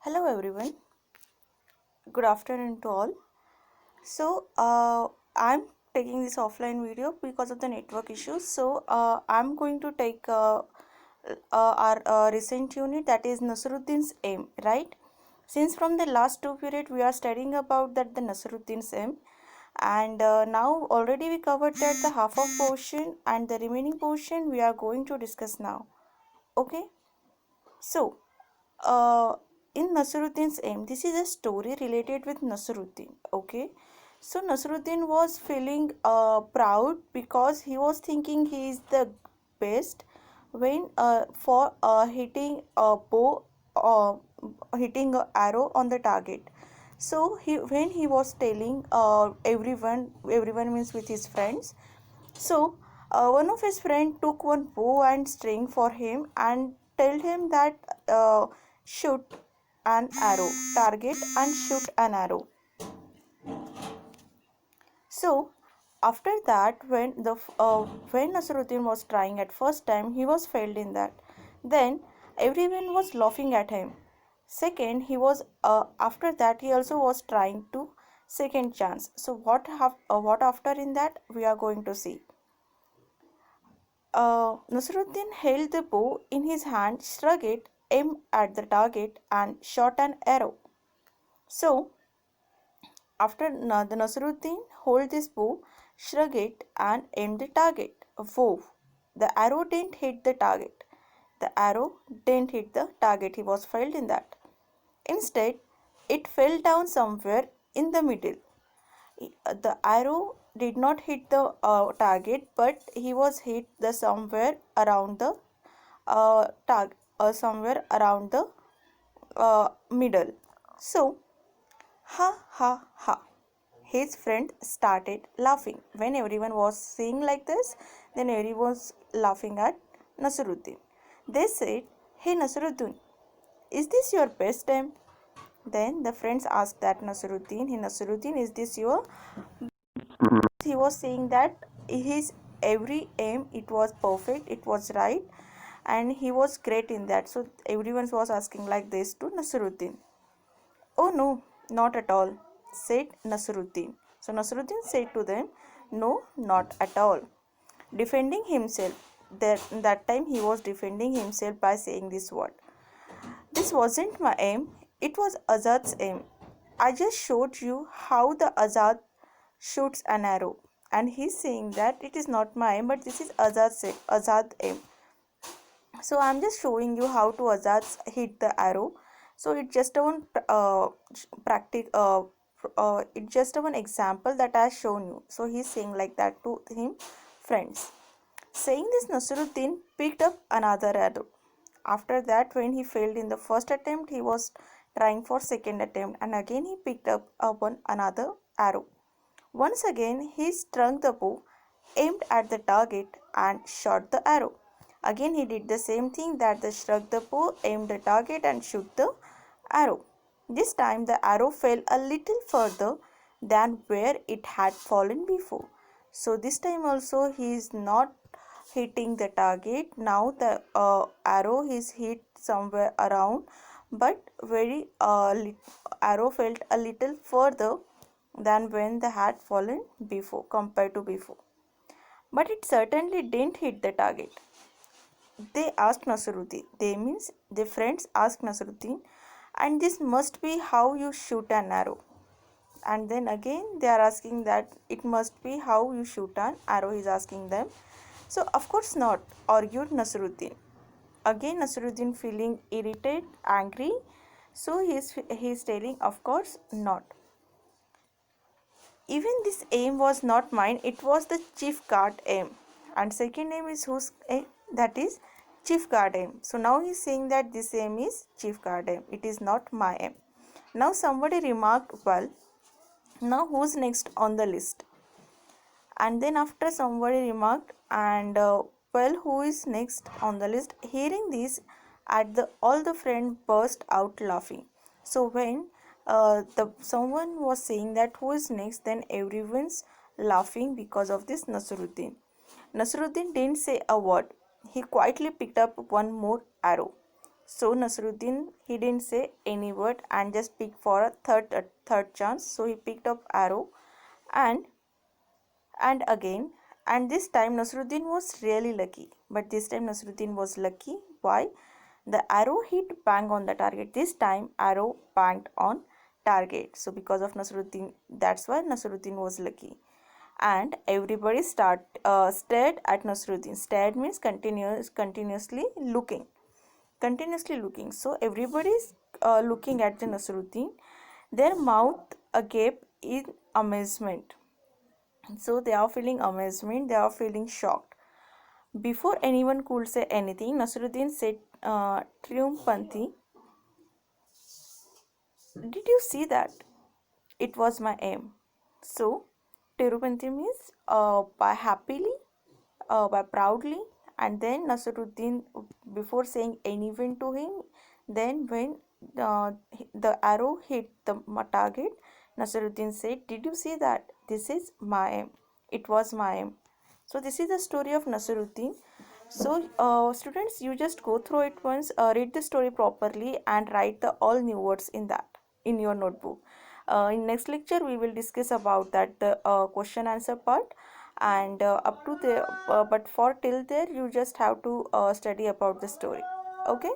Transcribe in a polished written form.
Hello everyone, good afternoon to all. I'm taking this offline video because of the network issues. I'm going to take our recent unit, that is Nasruddin's aim, right? Since from the last two period we are studying about that the Nasruddin's aim, and now already we covered that the half of portion and the remaining portion we are going to discuss now. Okay, so uh, in Nasruddin's aim, this is a story related with Nasruddin. Okay, so Nasruddin was feeling proud because he was thinking he is the best when for hitting a bow, uh, hitting a arrow on the target. So when he was telling everyone means with his friends. So one of his friend took one bow and string for him and told him that shoot an arrow, target and shoot an arrow. So after that, when Nasruddin was trying at first time, he was failed in that. Then everyone was laughing at him. Second, he was after that he also was trying to second chance. So what after in that we are going to see. Nasruddin held the bow in his hand, struck it, aimed at the target, and shot an arrow. So, after the Nasruddin hold this bow, struck it, and aimed the target. Whoa! The arrow didn't hit the target. The arrow didn't hit the target. He was failed in that. Instead, it fell down somewhere in the middle. The arrow did not hit the target, but he was hit the somewhere around the somewhere around the middle. So ha ha ha, his friend started laughing. When everyone was saying like this, then everyone was laughing at Nasruddin. They said, "Hey Nasruddin, is this your best time?" Then the friends asked that Nasruddin, "Hey Nasruddin, is this your?" He was saying that his every aim it was perfect, it was right, and he was great in that. So everyone was asking like this to Nasruddin. "Oh no, not at all," said Nasruddin. So Nasruddin said to them, "No, not at all." Defending himself. That time he was defending himself by saying this word. "This wasn't my aim, it was Azad's aim. I just showed you how the Azad shoots an arrow." And he's saying that it is not my aim, but this is Azad aim. So I'm just showing you how to Azad hit the arrow. So it's just one practice. It's just one example that I shown you. So he's saying like that to him, friends. Saying this, Nasruddin picked up another arrow. After that, when he failed in the first attempt, he was trying for second attempt, and again he picked up another arrow. Once again, he strung the bow, aimed at the target, and shot the arrow. Again, he did the same thing, that the struck the bow, aimed the target, and shoot the arrow. This time, the arrow fell a little further than where it had fallen before. So this time also he is not hitting the target. Now the arrow is hit somewhere around, but very arrow felt a little further than when they had fallen before, compared to before. But it certainly didn't hit the target. They asked Nasruddin. They means the friends asked Nasruddin, "And this must be how you shoot an arrow." And then again they are asking that it must be how you shoot an arrow. He is asking them. So of course not, argued Nasruddin. Again Nasruddin feeling irritated, angry. So he is telling, of course not. Even this aim was not mine, it was the chief guard aim. And second aim is whose aim? That is chief guard aim. So now he is saying that this aim is chief guard aim. It is not my aim. Now somebody remarked, "Well, now who's next on the list?" And then after somebody remarked, and "Well, who is next on the list?" Hearing this, all the friends burst out laughing. So when the someone was saying that who is next, then everyone's laughing because of this Nasruddin. Nasruddin didn't say a word. He quietly picked up one more arrow. So Nasruddin, he didn't say any word and just picked for a third chance. So he picked up arrow and again, and this time Nasruddin was really lucky. But this time Nasruddin was lucky. Why? The arrow hit bang on the target. This time arrow banged on target. So because of Nasruddin, that's why Nasruddin was lucky. And everybody stared at Nasruddin. Stared means continuously looking. Continuously looking. So everybody is looking at the Nasruddin. Their mouth agape in amazement. So they are feeling amazement, they are feeling shocked. Before anyone could say anything, Nasruddin said triumphantly, "Did you see that? It was my aim." So, triumphantly means by happily, by proudly, and then Nasruddin, before saying anything to him, then when uh, the arrow hit the target, Nasruddin said, "Did you see that? This is my aim. It was my aim." So this is the story of Nasruddin. So students, you just go through it once, read the story properly, and write the all new words in that in your notebook. In next lecture, we will discuss about that the question answer part, and up to the but for till there, you just have to study about the story. Okay.